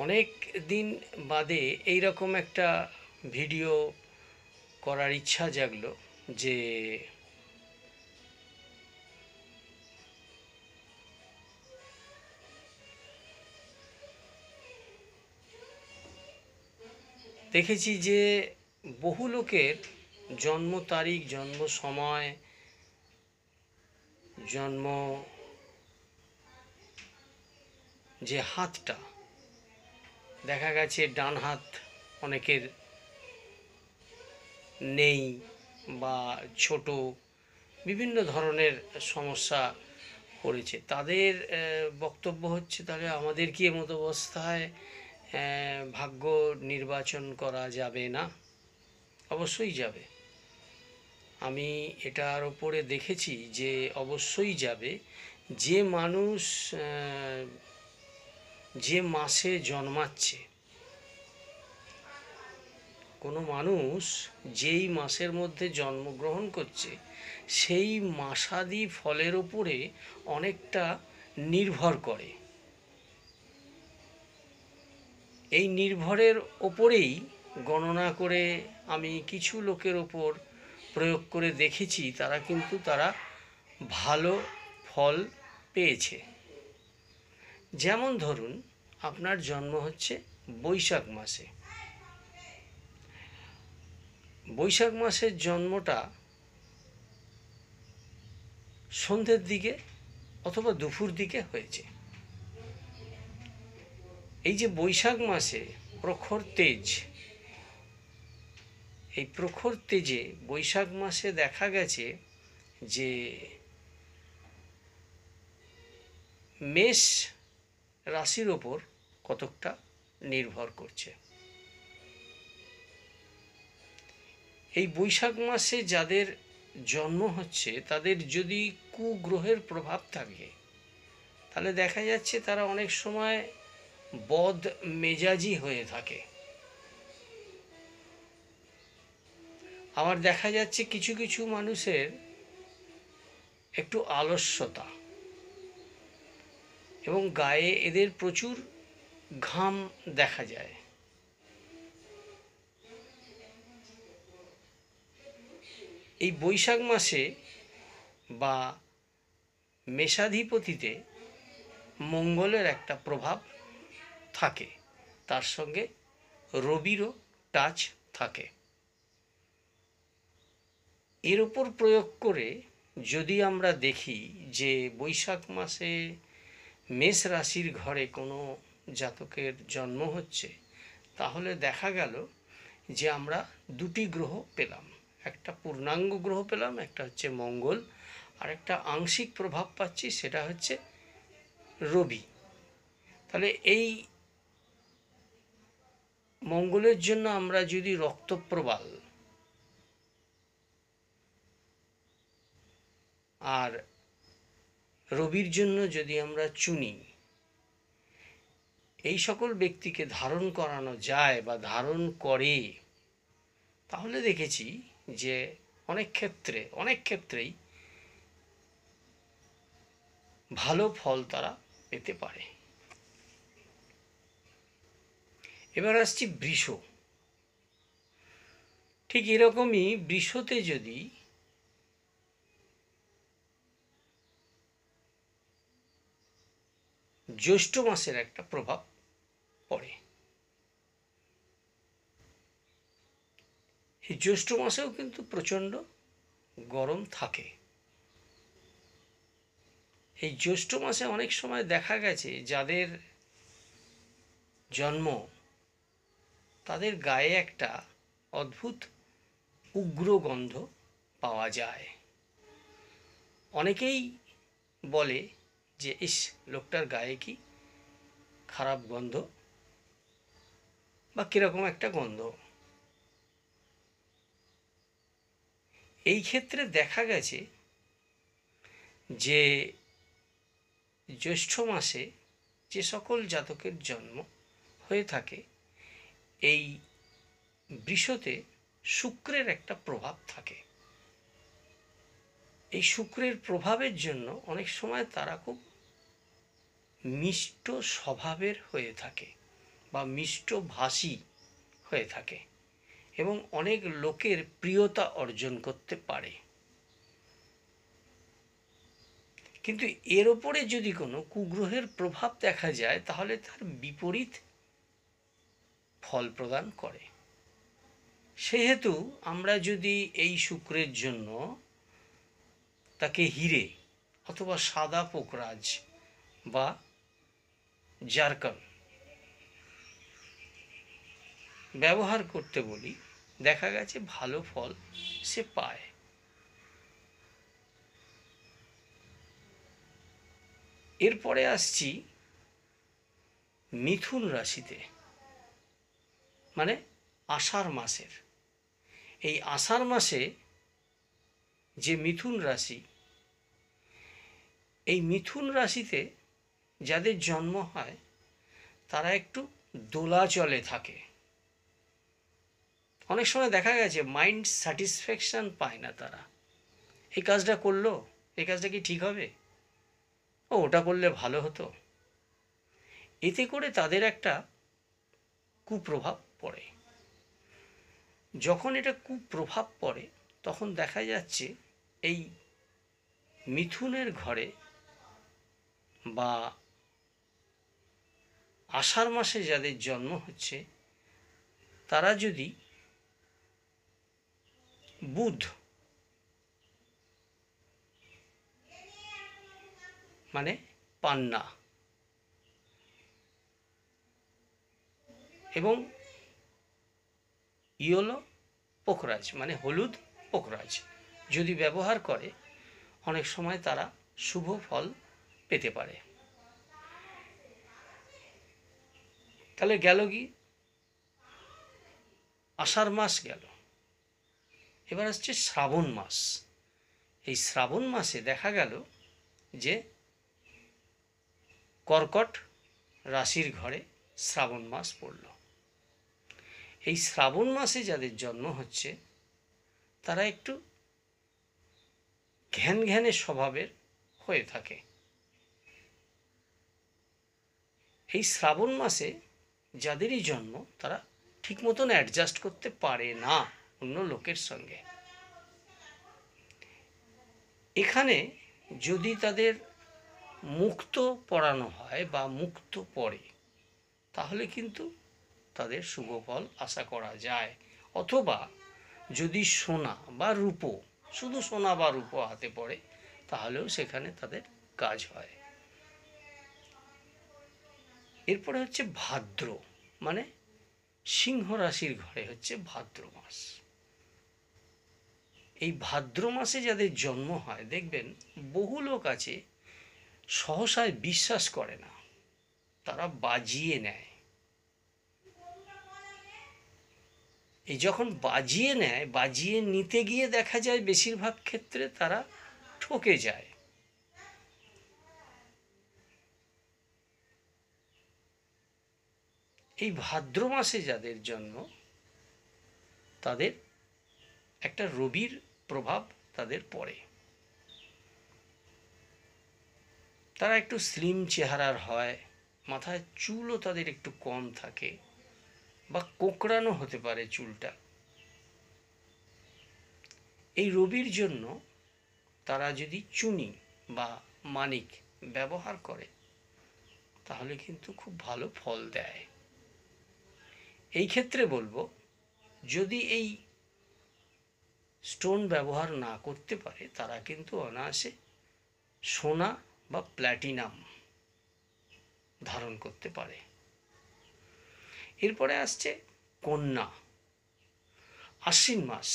অনেক দিন বাদে এই রকম একটা ভিডিও করার ইচ্ছা জাগলো যে দেখেছি যে বহু লোকের জন্ম তারিখ, জন্ম সময়, জন্ম যে হাতটা দেখা গেছে, ডান হাত অনেকের নেই বা ছোট, বিভিন্ন ধরনের সমস্যা পড়েছে। তাদের বক্তব্য হচ্ছে, তাহলে আমাদের কি এমতো অবস্থায় ভাগ্য নির্বাচন করা যাবে না? অবশ্যই যাবে। আমি এটার ওপরে দেখেছি যে অবশ্যই যাবে। যে মানুষ যে মাসে জন্মাচ্ছে, কোনো মানুষ যেই মাসের মধ্যে জন্মগ্রহণ করছে, সেই মাসাদি ফলের ওপরে অনেকটা নির্ভর করে। এই নির্ভরের ওপরেই গণনা করে আমি কিছু লোকের ওপর প্রয়োগ করে দেখেছি, তারা ভালো ফল পেয়েছে। যেমন ধরুন, আপনার জন্ম হচ্ছে বৈশাখ মাসে। বৈশাখ মাসের জন্মটা সন্ধ্যের দিকে অথবা দুপুর দিকে হয়েছে। এই যে বৈশাখ মাসে প্রখর তেজ, এই প্রখর তেজে বৈশাখ মাসে দেখা গেছে যে মেষ রাশির ওপর কতকটা নির্ভর করছে। এই বৈশাখ মাসে যাদের জন্ম হচ্ছে, তাদের যদি কুগ্রহের প্রভাব থাকে, তাহলে দেখা যাচ্ছে তারা অনেক সময় বদ মেজাজি হয়ে থাকে। আবার দেখা যাচ্ছে কিছু কিছু মানুষের একটু আলস্যতা, এবং গায়ে এদের প্রচুর ঘাম দেখা যায়। এই বৈশাখ মাসে বা মেষাধিপতিতে মঙ্গলের একটা প্রভাব থাকে, তার সঙ্গে রবিরও টাচ থাকে। এর ওপর প্রয়োগ করে যদি আমরা দেখি যে বৈশাখ মাসে মেষ রাশির ঘরে কোনো জাতকের জন্ম হচ্ছে, তাহলে দেখা গেল যে আমরা দুটি গ্রহ পেলাম। একটা পূর্ণাঙ্গ গ্রহ পেলাম, একটা হচ্ছে মঙ্গল, আর একটা আংশিক প্রভাব পাচ্ছি, সেটা হচ্ছে রবি। তাহলে এই মঙ্গলের জন্য আমরা যদি রক্তপ্রবাল আর রবির জন্য যদি আমরা চুনি, এই সকল ব্যক্তিকে ধারণ করানো যায় বা ধারণ করে, তাহলে দেখেছি যে অনেক ক্ষেত্রেই ভালো ফল তারা পেতে পারে। এবার আসছি বৃষ। ঠিক এরকমই বৃষতে যদি জ্যৈষ্ঠ মাসের একটা প্রভাব পড়ে, এই জ্যৈষ্ঠ মাসেও কিন্তু প্রচণ্ড গরম থাকে। এই জ্যৈষ্ঠ মাসে অনেক সময় দেখা গেছে যাদের জন্ম, তাদের গায়ে একটা অদ্ভুত উগ্র গন্ধ পাওয়া যায়। অনেকেই বলে যে ইস, লোকটার গায়ে কি খারাপ গন্ধ বা কিরকম একটা গন্ধ। এই ক্ষেত্রে দেখা গেছে যে জ্যৈষ্ঠ মাসে যে সকল জাতকের জন্ম হয়ে থাকে, এই বৃষতে শুক্রের একটা প্রভাব থাকে। এই শুক্রের প্রভাবের জন্য অনেক সময় তারা খুব মিষ্ট স্বভাবের হয়ে থাকে বা মিষ্টভাষী হয়ে থাকে এবং অনেক লোকের প্রিয়তা অর্জন করতে পারে। কিন্তু এর ওপরে যদি কোনো কুগ্রহের প্রভাব দেখা যায় তাহলে তার বিপরীত ফল প্রদান করে। সেহেতু আমরা যদি এই শুক্রের জন্য তাকে হিরে অথবা সাদা পোকরাজ বা জারকান ব্যবহার করতে বলি, দেখা গেছে ভালো ফল সে পায়। এরপরে আসছি মিথুন রাশিতে, মানে আষাঢ় মাসের। এই আষাঢ় মাসে যে মিথুন রাশি, এই মিথুন রাশিতে যাদের জন্ম হয় তারা একটু দোলাচলে থাকে। অনেক সময় দেখা গেছে মাইন্ড স্যাটিসফ্যাকশন পায় না তারা। এই কাজটা করলো, এই কাজটা কি ঠিক হবে, ওটা করলে ভালো হতো। এতে করে তাদের একটা কুপ্রভাব পড়ে। যখন এটা কুপ্রভাব পড়ে তখন দেখা যাচ্ছে এই মিথুনের ঘরে বা আষাঢ় মাসে যাদের জন্ম হচ্ছে তারা যদি বুধ মানে পান্না এবং ইয়েলো পোখরাজ মানে হলুদ পোখরাজ যদি ব্যবহার করে, অনেক সময় তারা শুভ ফল পেতে পারে। তাহলে গেল কি, আষাঢ় মাস গেল। এবার আসছে শ্রাবণ মাস। এই শ্রাবণ মাসে দেখা গেল যে কর্কট রাশির ঘরে শ্রাবণ মাস পড়ল। এই শ্রাবণ মাসে যাদের জন্ম হচ্ছে তারা একটু ঘ্যান ঘ্যানে স্বভাবের হয়ে থাকে। এই শ্রাবণ মাসে যাদেরই জন্ম তারা ঠিক মতন অ্যাডজাস্ট করতে পারে না অন্য লোকের সঙ্গে। এখানে যদি তাদের মুক্ত পড়ানো হয় বা মুক্ত পড়ে তাহলে কিন্তু তাদের শুভ ফল আশা করা যায়। অথবা যদি সোনা বা রূপো, শুধু সোনা বা রূপো হাতে পড়ে তাহলেও সেখানে তাদের কাজ হয়। এরপরে হচ্ছে ভাদ্র, মানে সিংহ রাশির ঘরে হচ্ছে ভাদ্র মাস। এই ভাদ্র মাসে যাদের জন্ম হয় দেখবেন বহু লোক আছে সহসায় বিশ্বাস করে না, তারা বাজিয়ে নেয়। এই যখন বাজিয়ে নেয়, বাজিয়ে নিতে গিয়ে দেখা যায় বেশিরভাগ ক্ষেত্রে তারা ঠকে যায়। এই ভাদ্র মাসে যাদের জন্ম তাদের একটা রবির প্রভাব তাদের পড়ে। তারা একটু স্লিম চেহারার হয়, মাথায় চুলও তাদের একটু কম থাকে বা কোঁকড়ানো হতে পারে চুলটা। এই রবির জন্য তারা যদি চুনি বা মানিক ব্যবহার করে তাহলে কিন্তু খুব ভালো ফল দেয়। এই ক্ষেত্রে বলবো, যদি এই স্টোন ব্যবহার না করতে পারে তারা কিন্তু অনায়াসে সোনা বা প্ল্যাটিনাম ধারণ করতে পারে। এরপরে আসছে কন্যা, আশ্বিন মাস।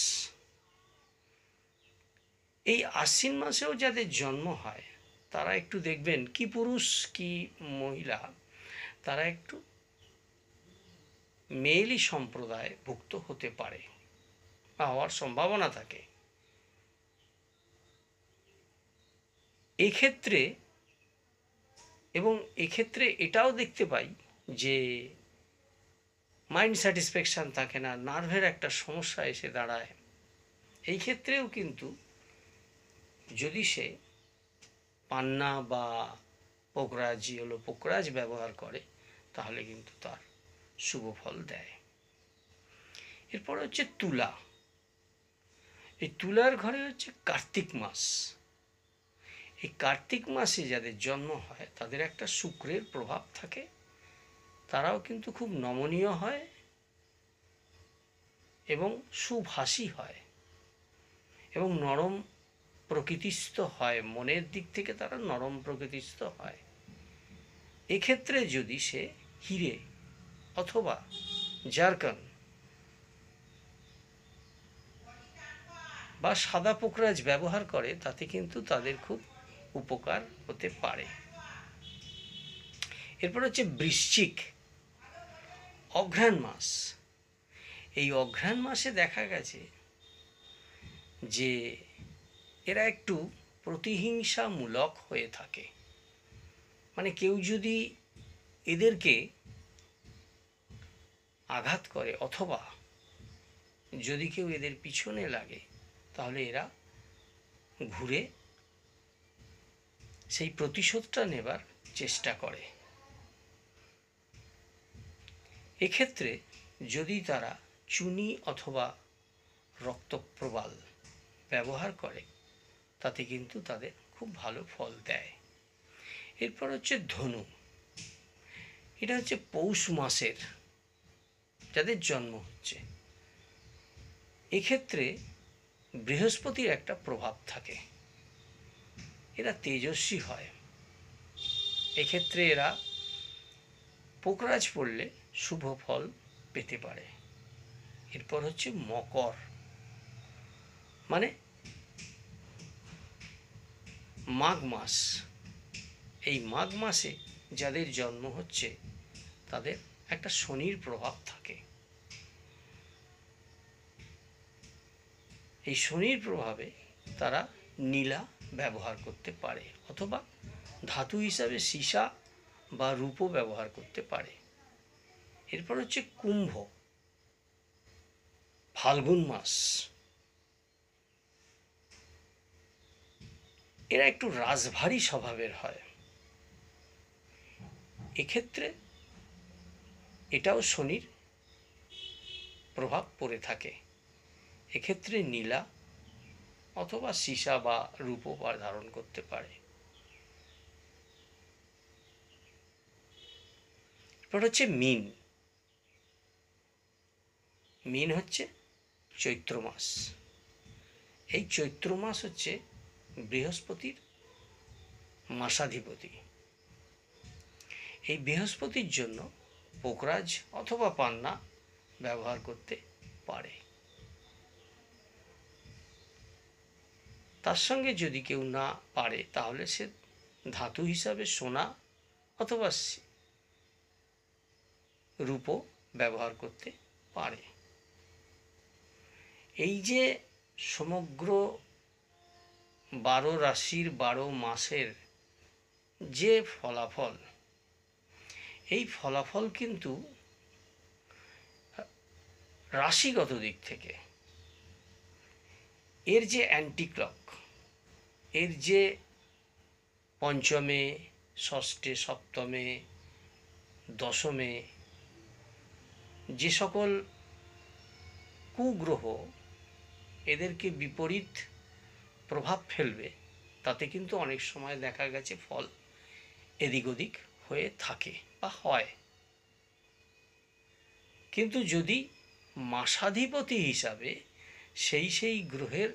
এই আশ্বিন মাসেও যাদের জন্ম হয় তারা একটু দেখবেন, কি পুরুষ কি মহিলা, তারা একটু মেয়েলি সম্প্রদায় ভুক্ত হতে পারে বা হওয়ার সম্ভাবনা থাকে। এক্ষেত্রে এটাও দেখতে পাই যে মাইন্ড স্যাটিসফ্যাকশান থাকে না, নার্ভের একটা সমস্যা এসে দাঁড়ায়। এই ক্ষেত্রেও কিন্তু যদি সে পান্না বা পোকরাজ ব্যবহার করে তাহলে কিন্তু তার শুভ ফল দেয়। এরপর হচ্ছে তুলা। এই তুলার ঘরে হচ্ছে কার্তিক মাস। এই কার্তিক মাসে যাদের জন্ম হয় তাদের একটা শুক্রের প্রভাব থাকে, তারাও কিন্তু খুব নমনীয় হয় এবং সুভাষী হয় এবং নরম প্রকৃতিস্থ হয়, মনের দিক থেকে তারা নরম প্রকৃতিস্থ হয়। এক্ষেত্রে যদি সে হিরে অথবা জারকান বা সাদা পোকরাজ ব্যবহার করে তাতে কিন্তু তাদের খুব উপকার হতে পারে। এরপর হচ্ছে বৃশ্চিক, অঘ্রাণ মাস। এই অঘ্রাণ মাসে দেখা গেছে যে এরা একটু প্রতিহিংসামূলক হয়ে থাকে। মানে কেউ যদি এদেরকে আঘাত করে অথবা যদি কেউ এদের পিছনে লাগে তাহলে এরা ঘুরে সেই প্রতিশোধটা নেবার চেষ্টা করে। এক্ষেত্রে যদি তারা চুনি অথবা রক্তপ্রবাল ব্যবহার করে তাতে কিন্তু তাদের খুব ভালো ফল দেয়। এরপর হচ্ছে ধনু। এটা হচ্ছে পৌষ মাসের যাদের জন্ম হচ্ছে। এক্ষেত্রে বৃহস্পতির একটা প্রভাব থাকে, এরা তেজস্বী হয়। এক্ষেত্রে এরা পোকরাজ পড়লে শুভ ফল পেতে পারে। এরপর হচ্ছে মকর, মানে মাঘ মাস। এই মাঘ মাসে যাদের জন্ম হচ্ছে তাদের একটা শনির প্রভাব থাকে। এই শনির প্রভাবে তারা নীলা ব্যবহার করতে পারে অথবা ধাতু হিসাবে সীসা বা রূপো ব্যবহার করতে পারে। এরপর হচ্ছে কুম্ভ, ফাল্গুন মাস। এরা একটু রাশভারী স্বভাবের হয়। এক্ষেত্রে এটাও শনির প্রভাব পড়ে থাকে। এক্ষেত্রে নীলা অথবা সীসা বা রূপো ধারণ করতে পারে। এরপর হচ্ছে মীন। মীন হচ্ছে চৈত্র মাস। এই চৈত্র মাস হচ্ছে বৃহস্পতির মাসাধিপতি। এই বৃহস্পতির জন্য পোকরাজ অথবা পান্না ব্যবহার করতে পারে। তার সঙ্গে যদি কেউ না পারে তাহলে সে ধাতু হিসাবে সোনা অথবা রূপো ব্যবহার করতে পারে। এই যে সমগ্র 12 রাশির 12 মাসের যে ফলাফল, এই ফলাফল কিন্তু রাশিগত দিক থেকে এর যে অ্যান্টিক্লক, এর যে পঞ্চমে, ষষ্ঠে, সপ্তমে, দশমে যে সকল কুগ্রহ এদেরকে বিপরীত প্রভাব ফেলবে তাতে কিন্তু অনেক সময় দেখা গেছে ফল এদিক ওদিক হয়ে থাকে বা হয়। কিন্তু যদি মাসাধিপতি হিসাবে সেই গ্রহের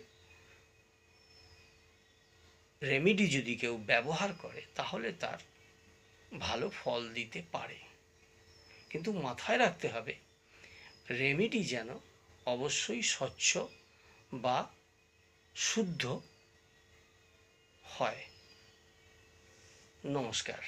রেমেডি যদি কেউ ব্যবহার করে তাহলে তার ভালো ফল দিতে পারে। কিন্তু মাথায় রাখতে হবে রেমেডি যেন অবশ্যই স্বচ্ছ বা শুদ্ধ হয়। নমস্কার।